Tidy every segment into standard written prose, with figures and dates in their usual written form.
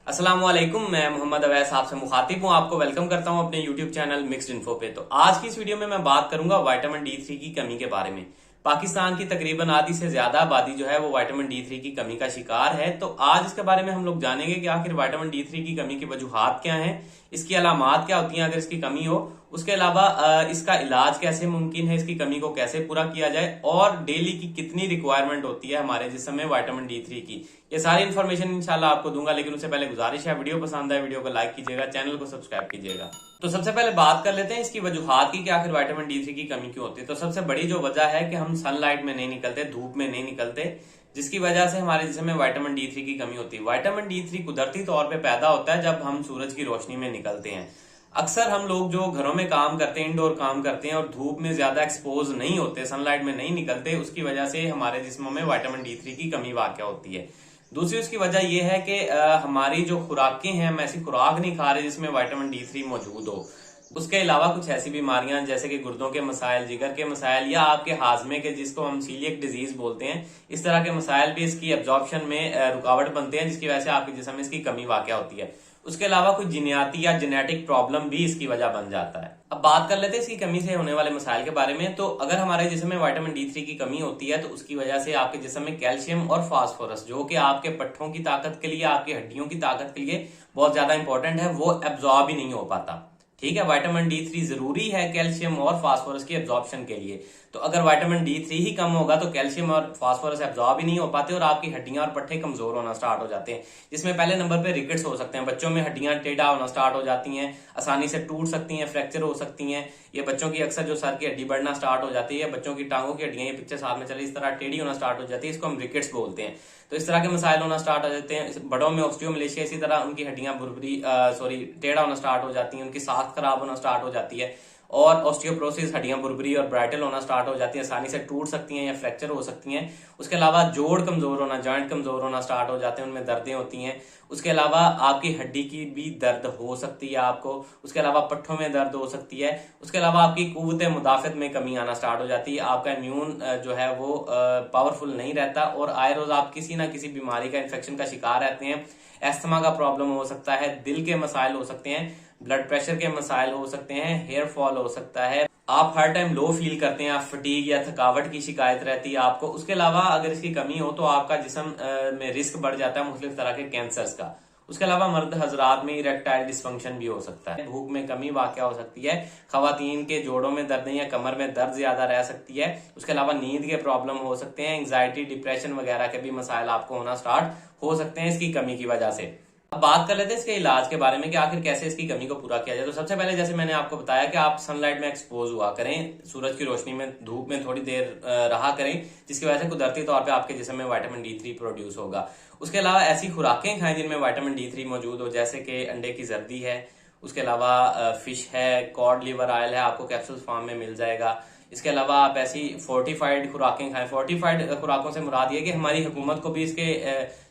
अस्सलाम वालेकुम। मैं मोहम्मद अवैस आपसे मुखातिब हूँ। आपको वेलकम करता हूँ अपने यूट्यूब चैनल मिक्स्ड इन्फो पे। तो आज की इस वीडियो में मैं बात करूंगा विटामिन डी3 की कमी के बारे में। पाकिस्तान की तकरीबन आधी से ज्यादा आबादी जो है वो विटामिन डी3 की कमी का शिकार है। तो आज इसके बारे में हम लोग जानेंगे कि आखिर विटामिन डी3 की कमी की वजूहात क्या हैं, इसकी अलामात क्या होती हैं अगर इसकी कमी हो, उसके अलावा इसका इलाज कैसे मुमकिन है, इसकी कमी को कैसे पूरा किया जाए और डेली की कितनी रिक्वायरमेंट होती है हमारे जिस्म में विटामिन डी3 की। ये सारी इन्फॉर्मेशन इंशाल्लाह आपको दूंगा, लेकिन उससे पहले गुजारिश है वीडियो पसंद है वीडियो को लाइक कीजिएगा, चैनल को सब्सक्राइब कीजिएगा। तो सबसे पहले बात कर लेते हैं इसकी वजूहात की कि आखिर विटामिन डी3 की कमी क्यों होती है। तो सबसे बड़ी जो वजह है कि हम सनलाइट में नहीं निकलते, धूप में नहीं निकलते, जिसकी वजह से हमारे जिस्म में विटामिन डी3 की कमी होती है। विटामिन डी3 कुदरती तौर पे पैदा होता है जब हम सूरज की रोशनी में निकलते हैं। अक्सर हम लोग जो घरों में काम करते हैं, इंडोर काम करते हैं और धूप में ज्यादा एक्सपोज नहीं होते, सनलाइट में नहीं निकलते, उसकी वजह से हमारे जिस्मों में विटामिन डी3 की कमी वाक़या होती है। दूसरी उसकी वजह यह है कि हमारी जो खुराकें हैं, हम ऐसी खुराक नहीं खा रहे जिसमें विटामिन डी3 मौजूद हो। उसके अलावा कुछ ऐसी बीमारियां जैसे कि गुर्दों के मसाइल, जिगर के मसाइल या आपके हाजमे के, जिसको हम सीलियक डिजीज बोलते हैं, इस तरह के मसाइल भी इसकी एब्जॉर्प्शन में रुकावट बनते हैं, जिसकी वजह से आपके जिस्म में इसकी कमी वाक़या होती है। उसके अलावा कुछ जीनियाती या जेनेटिक प्रॉब्लम भी इसकी वजह बन जाता है। अब बात कर लेते हैं इसकी कमी से होने वाले मसाइल के बारे में। तो अगर हमारे जिस्म में विटामिन डी3 की कमी होती है तो उसकी वजह से आपके जिस्म में कैल्शियम और फास्फोरस, जो कि आपके पट्ठों की ताकत के लिए, आपकी हड्डियों की ताकत के लिए बहुत ज्यादा इंपॉर्टेंट है, वो एब्जॉर्ब ही नहीं हो पाता। ठीक है, विटामिन डी3 जरूरी है कैल्शियम और फास्फोरस की एब्जॉर्प्शन के लिए। तो अगर विटामिन डी3 ही कम होगा तो कैल्शियम और फास्फोरस एब्जॉर्ब ही नहीं हो पाते और आपकी हड्डियां और पट्टे कमजोर होना स्टार्ट हो जाते हैं, जिसमें पहले नंबर पे रिकेट्स हो सकते हैं। बच्चों में हड्डियां टेढ़ा होना स्टार्ट हो जाती हैं, आसानी से टूट सकती हैं, फ्रैक्चर हो सकती हैं। ये बच्चों की अक्सर जो सर की हड्डी बढ़ना स्टार्ट हो जाती है, बच्चों की टांगों की हड्डियां, ये पिक्चर साथ में चले, इस तरह टेढ़ी होना स्टार्ट हो जाती है, इसको हम रिकेट्स बोलते हैं। तो इस तरह के मसाइल होना स्टार्ट हो जाते हैं। बड़ों में ऑस्टियोमलेशिया, इसी तरह उनकी हड्डियां टेढ़ा होना स्टार्ट हो जाती हैं, उनकी साख खराब होना स्टार्ट हो जाती है और ऑस्टियोप्रोसिस, हड्डियां बुरबुरी और ब्राइटल होना स्टार्ट हो जाती है, आसानी से टूट सकती हैं या फ्रैक्चर हो सकती हैं। उसके अलावा जोड़ कमजोर होना, जॉइंट कमजोर होना स्टार्ट हो जाते हैं, उनमें दर्दें होती हैं। उसके अलावा आपकी हड्डी की भी दर्द हो सकती है आपको। उसके अलावा पट्ठों में दर्द हो सकती है। उसके अलावा आपकी कुव्वत मुदाफत में कमी आना स्टार्ट हो जाती है, आपका इम्यून जो है वो पावरफुल नहीं रहता और आए रोज आप किसी ना किसी बीमारी का, इन्फेक्शन का शिकार रहते हैं। एस्थमा का प्रॉब्लम हो सकता है, दिल के मसाइल हो सकते हैं, ब्लड प्रेशर के मसाइल हो सकते हैं, हेयर फॉल हो सकता है, आप हर टाइम लो फील करते हैं, आप फटीग या थकावट की शिकायत रहती है आपको। उसके अलावा अगर इसकी कमी हो तो आपका जिस्म में रिस्क बढ़ जाता है मुख्तलिफ तरह के कैंसर्स का। उसके अलावा मर्द हजरात में इरेक्टाइल डिस्फंक्शन भी हो सकता है, भूख में कमी वाक़या हो सकती है, खवातीन के जोड़ों में दर्द या कमर में दर्द ज्यादा रह सकती है। उसके अलावा नींद के प्रॉब्लम हो सकते हैं, एंग्जाइटी, डिप्रेशन वगैरह के भी मसाइल आपको होना स्टार्ट हो सकते हैं इसकी कमी की वजह से। अब बात कर लेते हैं इसके इलाज के बारे में कि आखिर कैसे इसकी कमी को पूरा किया जाए। तो सबसे पहले जैसे मैंने आपको बताया कि आप सनलाइट में एक्सपोज हुआ करें, सूरज की रोशनी में, धूप में थोड़ी देर रहा करें, जिसकी वजह से कुदरती तौर पे आपके जिस्म में विटामिन डी3 प्रोड्यूस होगा। उसके अलावा ऐसी खुराकें खाएं जिनमें विटामिन डी3 मौजूद हो, जैसे कि अंडे की जर्दी है, उसके अलावा फिश है, कॉड लिवर ऑयल है, आपको कैप्सूल फॉर्म में मिल जाएगा। इसके अलावा आप ऐसी फोर्टिफाइड खुराकें खाएं। फोर्टिफाइड खुराकों से मुराद ये कि हमारी हुकूमत को भी इसके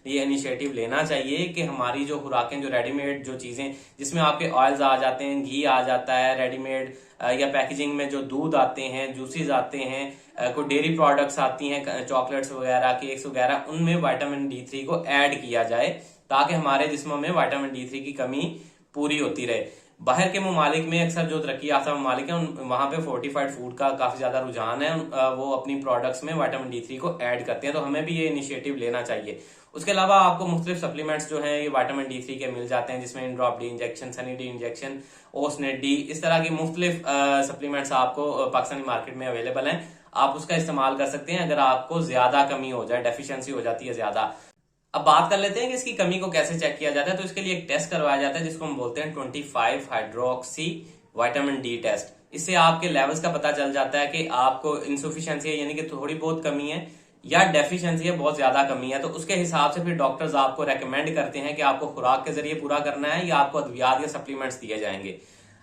लिए इनिशिएटिव लेना चाहिए कि हमारी जो खुराकें, जो रेडीमेड जो चीजें जिसमें आपके ऑयल्स आ जाते हैं, घी आ जाता है रेडीमेड, या पैकेजिंग में जो दूध आते हैं, जूसेस आते हैं, कोई डेयरी प्रोडक्ट्स आती हैं, चॉकलेट्स वगैरह, केक्स वगैरह, उनमें विटामिन डी3 को ऐड किया जाए ताकि हमारे जिस्मों में विटामिन डी3 की कमी पूरी होती रहे। बाहर के ममालिक में अक्सर जो तरक्की याफ्ता ममालिक हैं वहां पे फोर्टिफाइड फूड का काफी ज्यादा रुझान है, वो अपनी प्रोडक्ट्स में विटामिन डी3 को ऐड करते हैं, तो हमें भी ये इनिशिएटिव लेना चाहिए। उसके अलावा आपको मुख्तलिफ सप्लीमेंट्स जो हैं ये विटामिन डी3 के मिल जाते हैं, जिसमें Indrop D injection, Sunny D injection, Osnet D, इस तरह की मुख्तलिफ सप्लीमेंट्स आपको पाकिस्तानी मार्केट में अवेलेबल हैं। आप उसका इस्तेमाल कर सकते हैं अगर आपको ज्यादा कमी हो जाए, डेफिशिएंसी हो जाती है ज्यादा। अब बात कर लेते हैं कि इसकी कमी को कैसे चेक किया जाता है। तो इसके लिए एक टेस्ट करवाया जाता है जिसको हम बोलते हैं 25 हाइड्रोक्सी विटामिन डी टेस्ट। इससे आपके लेवल्स का पता चल जाता है कि आपको इंसुफिशियंसी है, यानी कि थोड़ी बहुत कमी है, या डेफिशिएंसी है, बहुत ज्यादा कमी है। तो उसके हिसाब से फिर डॉक्टर्स आपको रेकमेंड करते हैं कि आपको खुराक के जरिए पूरा करना है या आपको अद्वियात या सप्लीमेंट्स दिए जाएंगे।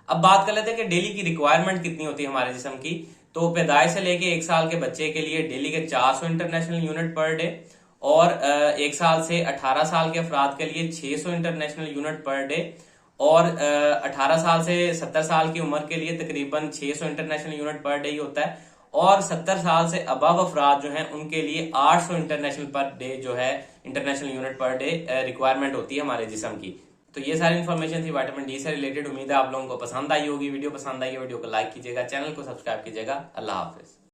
अब बात कर लेते हैं कि डेली की रिक्वायरमेंट कितनी होती है हमारे जिस्म की। तो पैदाइश से लेके 1 साल के बच्चे के लिए डेली के 400 इंटरनेशनल यूनिट पर डे और 1 साल से 18 साल के अफराद के लिए 600 इंटरनेशनल यूनिट पर डे और 18 साल से 70 साल की उम्र के लिए तकरीबन 600 इंटरनेशनल यूनिट पर डे ही होता है। और 70 साल से अबव अफराद जो हैं उनके लिए 800 इंटरनेशनल पर डे जो है international unit per day requirement होती है हमारे जिस्म की। तो ये सारी इन्फॉर्मेशन थी विटामिन डी से रिलेटेड। उम्मीद है आप लोगों को पसंद आई होगी। वीडियो पसंद आई है वीडियो को लाइक कीजिएगा, चैनल को सब्सक्राइब कीजिएगा। अल्लाह हाफिज।